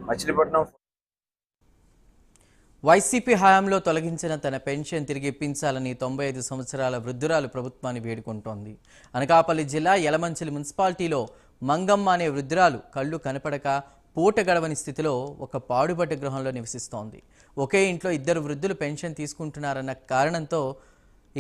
Machilipatnam YCP హయాంలో తొలగించిన తన పెన్షన్ తిరిగి ఇప్పించాలని 95 సంవత్సరాల వృద్ధురాలు ప్రభుత్వాన్ని వేడుకుంటోంది. అనకాపల్లి జిల్లా యలమంచిలి మున్సిపాలిటీలో మంగమ్మ అనే వృద్ధురాలు కళ్ళు కనపడక పూట గడవని స్థితిలో ఒక పాడుబడ్డ గృహంలో నివసిస్తోంది. ఒకే ఇంట్లో ఇద్దరు వృద్ధులు పెన్షన్ తీసుకుంటున్నారన్న కారణంతో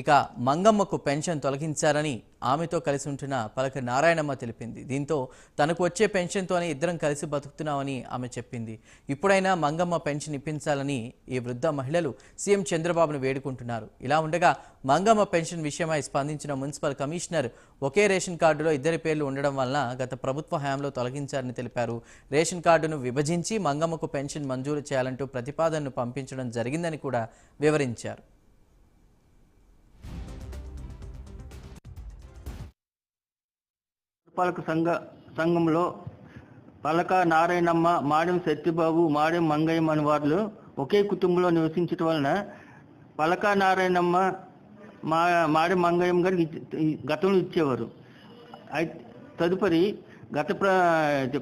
ఇక మంగమ్మకు పెన్షన్ తొలగించారని ఆమెతో కలిసి ఉంటున్న పలక నారాయణమ్మ తెలిపింది. దీంతో తనకు వచ్చే పెన్షన్తోనే ఇద్దరం కలిసి బతుకుతున్నామని ఆమె చెప్పింది. ఇప్పుడైనా మంగమ్మ పెన్షన్ ఇప్పించాలని ఈ వృద్ధ మహిళలు సీఎం చంద్రబాబును వేడుకుంటున్నారు. ఇలా ఉండగా మంగమ్మ పెన్షన్ విషయమై స్పందించిన మున్సిపల్ కమిషనర్ ఒకే రేషన్ కార్డులో ఇద్దరి పేర్లు ఉండడం వలన గత ప్రభుత్వ హయాంలో తొలగించారని తెలిపారు. రేషన్ కార్డును విభజించి మంగమ్మకు పెన్షన్ మంజూరు చేయాలంటూ ప్రతిపాదనను పంపించడం జరిగిందని కూడా వివరించారు. పాలక సంఘంలో పలక నారాయణమ్మ, మాడెం సత్యబాబు, మాడెం మంగయ్య అనే వారు ఒకే కుటుంబంలో నివసించడం వలన పలక నారాయణమ్మ, మాడెం మంగయ్య గారికి గతంలో ఇచ్చేవారు. తదుపరి గత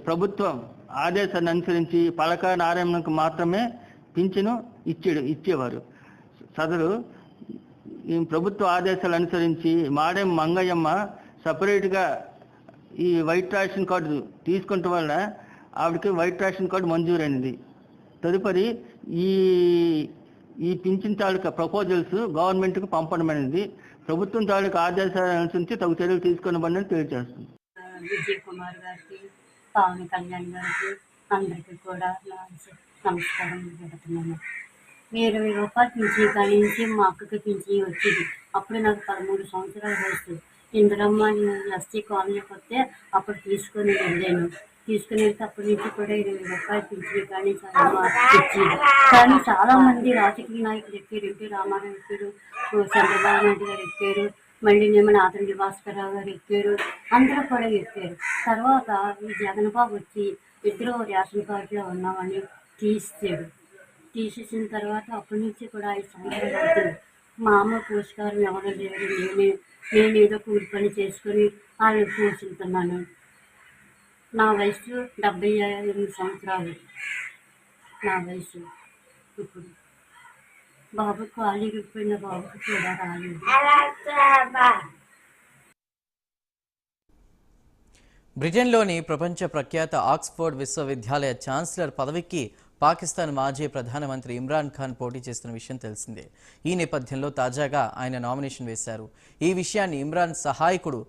ప్రభుత్వం ఆదేశాన్ని అనుసరించి పలక నారాయణకు మాత్రమే పింఛను ఇచ్చేవారు. సదరు ఈ ప్రభుత్వ ఆదేశాలు అనుసరించి మాడెం మంగయ్యమ్మ సపరేట్గా ఈ వైట్ రేషన్ కార్డు తీసుకుంటం వల్ల ఆవిడకి వైట్ రేషన్ కార్డు మంజూరైనది. తదుపరి ఈ పింఛన్ తాలూకా ప్రపోజల్స్ గవర్నమెంట్కి పంపడమైనది. ప్రభుత్వం తాలూకా ఆదేశాల అనుసరించి తగు చర్యలు తీసుకునబడినని తెలియజేస్తుంది. విజయ్ కుమార్ గారికి, పవన్ కళ్యాణ్ గారికి అందరికీ కూడా నమస్కారం పెడుతున్నాను. 20 రూపాయలు పింఛన్ కాడి నుంచి మా అక్కకి పింఛన్ వచ్చేది. అప్పుడు నాకు 13 సంవత్సరాల వయసు. ఇందిరమ్మ ఎస్టీ కాలనీకి వస్తే అప్పుడు తీసుకుని వెళ్ళాను. తీసుకుని వెళ్తే అప్పటి నుంచి కూడా 20 రూపాయలు పింఛన్ కానీ చాలా ఇచ్చేది. కానీ చాలా మంది రాజకీయ నాయకులు ఎక్కారు. ఎన్టీ రామారావు ఎక్కారు, చంద్రబాబు నాయుడు గారు ఎక్కారు, మళ్ళీ ఏమైనా ఆదరణి భాస్కరరావు గారు ఎక్కారు, అందరూ కూడా ఎక్కారు. తర్వాత ఈ జగన్ బాబు వచ్చి ఇద్దరు రేషన్ కార్డులో ఉన్నామని తీసేసాడు. తీసేసిన తర్వాత అప్పటి నుంచి కూడా 5 సంవత్సరాలు అవుతుంది. మా అమ్మ పోషకారం ఎవరు లేరు. నేను ఏదో కూలి పని చేసుకొని వాళ్ళని పోషిస్తున్నాను. నా వయసు 78 సంవత్సరాలు. నా వయసు ఇప్పుడు బాబు ఖాళీ అయిపోయిన బాబుకి కూడా రాలేదు. బ్రిటన్లోని ప్రపంచ ప్రఖ్యాత ఆక్స్ఫర్డ్ విశ్వవిద్యాలయ ఛాన్సలర్ పదవికి పాకిస్తాన్ మాజీ ప్రధానమంత్రి ఇమ్రాన్ ఖాన్ పోటీ చేస్తున్న విషయం తెలిసిందే. ఈ నేపథ్యంలో తాజాగా ఆయన నామినేషన్ వేశారు. ఈ విషయాన్ని ఇమ్రాన్ సహాయకుడు